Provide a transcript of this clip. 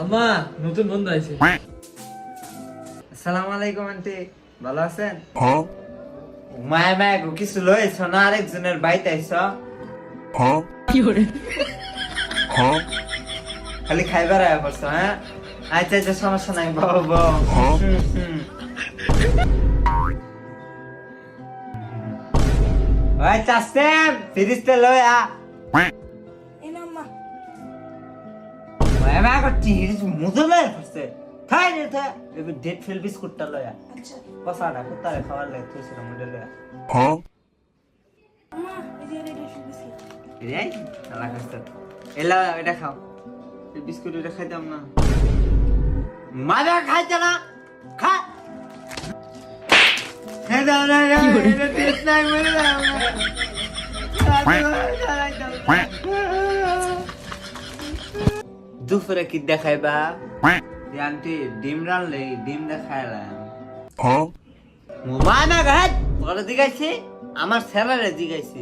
আম্মা নতুন বন্ধু আইছে। আসসালামু আলাইকুম আন্টি, ভালো আছেন? মায়া মায়া গো কিছু লইছ না, আরেকজনের বাইতে আইছ? খালি খাইবার আয়া পড়ছ? হ্যাঁ আচ্ছা আচ্ছা, সমস্যা নাই, বাবা বাবা। ওই চাস্তেম ফিরিস্তে লয়া মায়া মায়া করছি, মুজো লয়া পড়ছে। খাই রে থা এবে ডেট ফেল বিস্কুটটা লয়া। আচ্ছা কসাটা কুত্তারে খাবার লাগে তুইছিল মুডে লয়া। আম্মা এই যে রেডি বিস্কিট এই আলা কষ্ট এলা এটা খাও, এই বিস্কুট এটা খাইতাম না, মাজা খাইতে না, খা হে দাও না, এটা টেস্ট নাই মরে দাও। দুপুরে কি দেখাইবা? আন্টি ডিম রানলে ডিম দেখাইলাম। মোবাইল না ঘাট বড় দিগাইছি, আমার স্যালারে দিগাইছি।